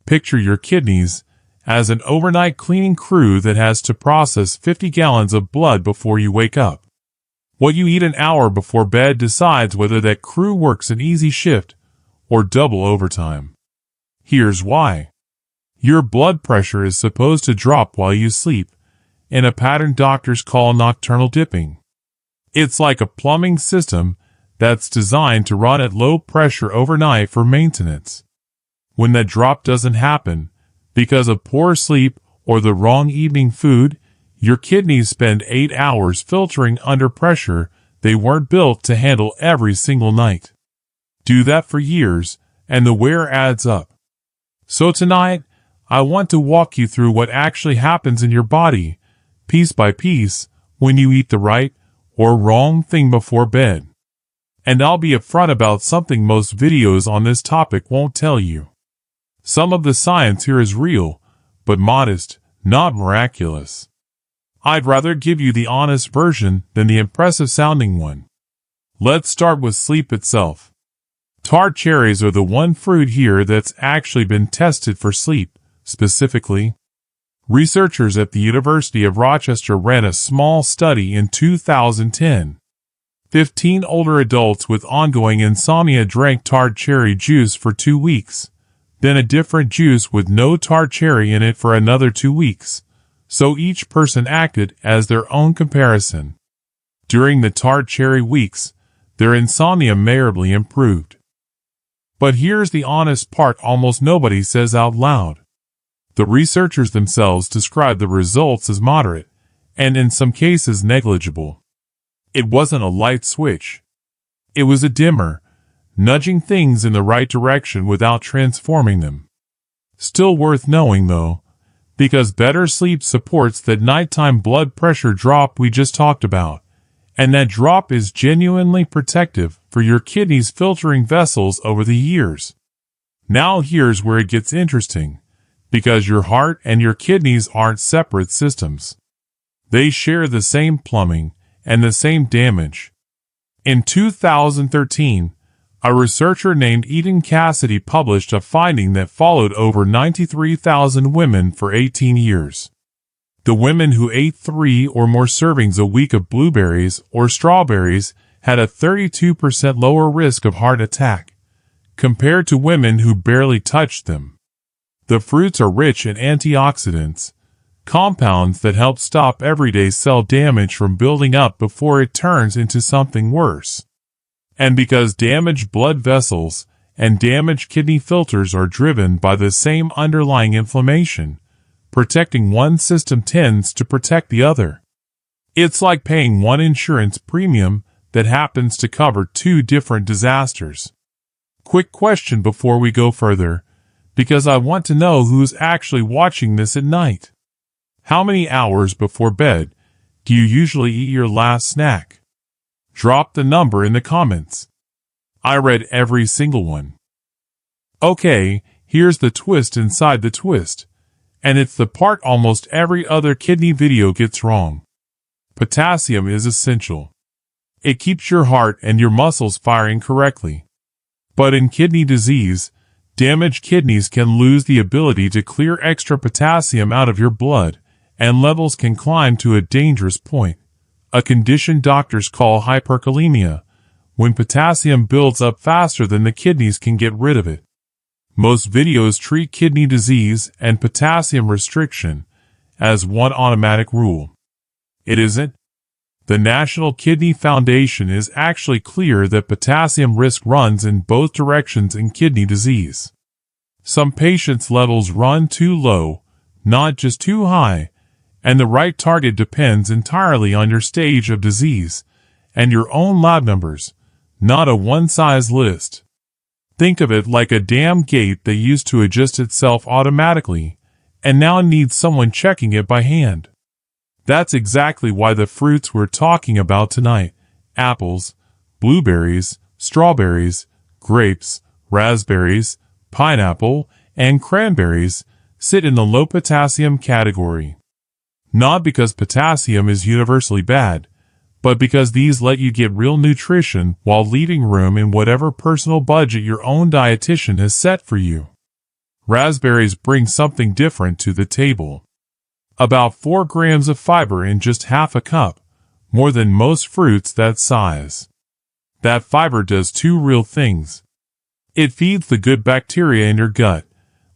Picture your kidneys as an overnight cleaning crew that has to process 50 gallons of blood before you wake up. What you eat an hour before bed decides whether that crew works an easy shift or double overtime. Here's why. Your blood pressure is supposed to drop while you sleep, in a pattern doctors call nocturnal dipping. It's like a plumbing system that's designed to run at low pressure overnight for maintenance. When that drop doesn't happen, because of poor sleep or the wrong evening food, your kidneys spend 8 hours filtering under pressure they weren't built to handle every single night. Do that for years, and the wear adds up. So tonight, I want to walk you through what actually happens in your body, piece by piece, when you eat the right or wrong thing before bed. And I'll be upfront about something most videos on this topic won't tell you. Some of the science here is real, but modest, not miraculous. I'd rather give you the honest version than the impressive-sounding one. Let's start with sleep itself. Tart cherries are the one fruit here that's actually been tested for sleep, specifically. Researchers at the University of Rochester ran a small study in 2010. 15 older adults with ongoing insomnia drank tart cherry juice for 2 weeks. Then a different juice with no tart cherry in it for another 2 weeks, so each person acted as their own comparison. During the tart cherry weeks, their insomnia measurably improved. But here's the honest part almost nobody says out loud. The researchers themselves described the results as moderate, and in some cases negligible. It wasn't a light switch. It was a dimmer, nudging things in the right direction without transforming them. Still worth knowing though, because better sleep supports that nighttime blood pressure drop we just talked about, and that drop is genuinely protective for your kidneys filtering vessels over the years. Now here's where it gets interesting, because your heart and your kidneys aren't separate systems. They share the same plumbing and the same damage. In 2013, a researcher named Eden Cassidy published a finding that followed over 93,000 women for 18 years. The women who ate 3 or more servings a week of blueberries or strawberries had a 32% lower risk of heart attack, compared to women who barely touched them. The fruits are rich in antioxidants, compounds that help stop everyday cell damage from building up before it turns into something worse. And because damaged blood vessels and damaged kidney filters are driven by the same underlying inflammation, protecting one system tends to protect the other. It's like paying one insurance premium that happens to cover 2 different disasters. Quick question before we go further, because I want to know who's actually watching this at night. How many hours before bed do you usually eat your last snack? Drop the number in the comments. I read every single one. Okay, here's the twist inside the twist, and it's the part almost every other kidney video gets wrong. Potassium is essential. It keeps your heart and your muscles firing correctly. But in kidney disease, damaged kidneys can lose the ability to clear extra potassium out of your blood, and levels can climb to a dangerous point, a condition doctors call hyperkalemia, when potassium builds up faster than the kidneys can get rid of it. Most videos treat kidney disease and potassium restriction as one automatic rule. It isn't. The National Kidney Foundation is actually clear that potassium risk runs in both directions in kidney disease. Some patients' levels run too low, not just too high, and the right target depends entirely on your stage of disease and your own lab numbers, not a one-size list. Think of it like a dam gate that used to adjust itself automatically and now needs someone checking it by hand. That's exactly why the fruits we're talking about tonight, apples, blueberries, strawberries, grapes, raspberries, pineapple, and cranberries, sit in the low-potassium category. Not because potassium is universally bad, but because these let you get real nutrition while leaving room in whatever personal budget your own dietitian has set for you. Raspberries bring something different to the table. About 4 grams of fiber in just half a cup, more than most fruits that size. That fiber does 2 real things. It feeds the good bacteria in your gut,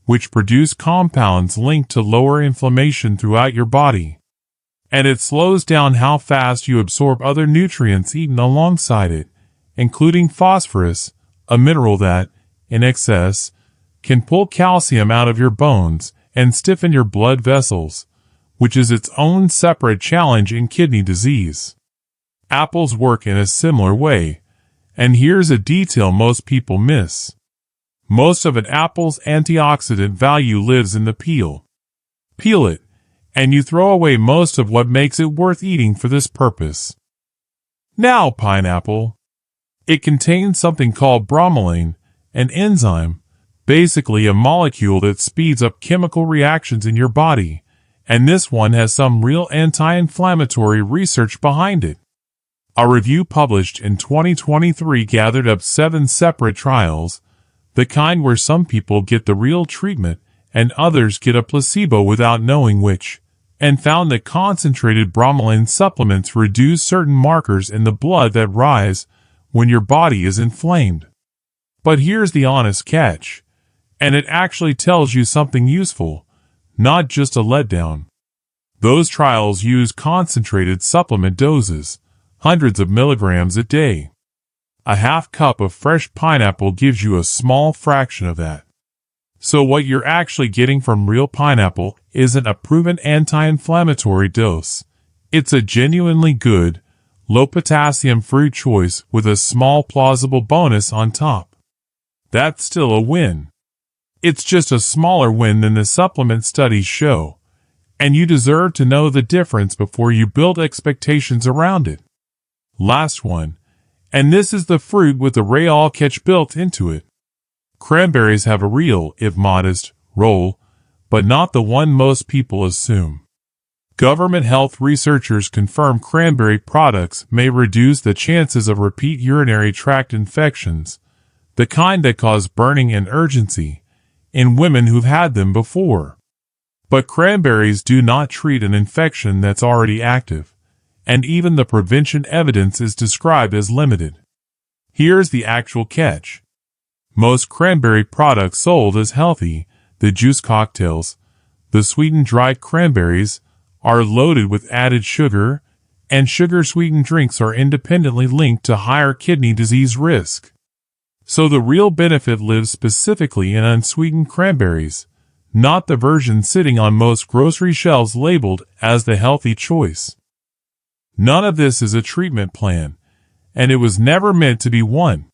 which produce compounds linked to lower inflammation throughout your body. And it slows down how fast you absorb other nutrients eaten alongside it, including phosphorus, a mineral that, in excess, can pull calcium out of your bones and stiffen your blood vessels, which is its own separate challenge in kidney disease. Apples work in a similar way, and here's a detail most people miss. Most of an apple's antioxidant value lives in the peel. Peel it, and you throw away most of what makes it worth eating for this purpose. Now, pineapple. It contains something called bromelain, an enzyme, basically a molecule that speeds up chemical reactions in your body, and this one has some real anti-inflammatory research behind it. A review published in 2023 gathered up 7 separate trials, the kind where some people get the real treatment and others get a placebo without knowing which, and found that concentrated bromelain supplements reduce certain markers in the blood that rise when your body is inflamed. But here's the honest catch, and it actually tells you something useful, not just a letdown. Those trials use concentrated supplement doses, hundreds of milligrams a day. A half cup of fresh pineapple gives you a small fraction of that. So what you're actually getting from real pineapple isn't a proven anti-inflammatory dose. It's a genuinely good, low-potassium fruit choice with a small plausible bonus on top. That's still a win. It's just a smaller win than the supplement studies show, and you deserve to know the difference before you build expectations around it. Last one, and this is the fruit with the real catch built into it. Cranberries have a real, if modest, role, but not the one most people assume. Government health researchers confirm cranberry products may reduce the chances of repeat urinary tract infections, the kind that cause burning and urgency, in women who've had them before. But cranberries do not treat an infection that's already active, and even the prevention evidence is described as limited. Here's the actual catch. Most cranberry products sold as healthy, the juice cocktails, the sweetened dried cranberries, are loaded with added sugar, and sugar-sweetened drinks are independently linked to higher kidney disease risk. So the real benefit lives specifically in unsweetened cranberries, not the version sitting on most grocery shelves labeled as the healthy choice. None of this is a treatment plan, and it was never meant to be one.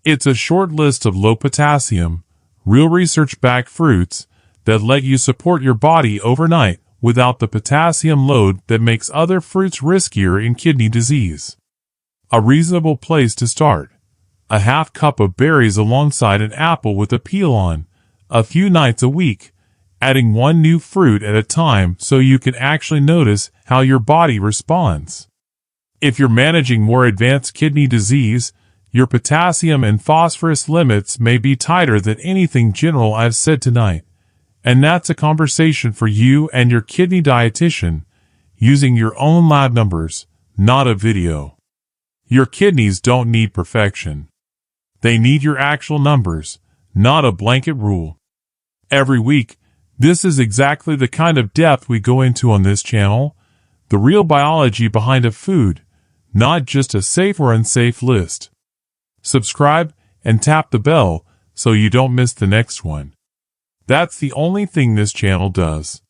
It's a short list of low-potassium, real research-backed fruits that let you support your body overnight without the potassium load that makes other fruits riskier in kidney disease. A reasonable place to start. A half cup of berries alongside an apple with a peel on, a few nights a week, adding one new fruit at a time so you can actually notice how your body responds. If you're managing more advanced kidney disease, your potassium and phosphorus limits may be tighter than anything general I've said tonight, and that's a conversation for you and your kidney dietitian, using your own lab numbers, not a video. Your kidneys don't need perfection. They need your actual numbers, not a blanket rule. Every week, this is exactly the kind of depth we go into on this channel, the real biology behind a food, not just a safe or unsafe list. Subscribe and tap the bell so you don't miss the next one. That's the only thing this channel does.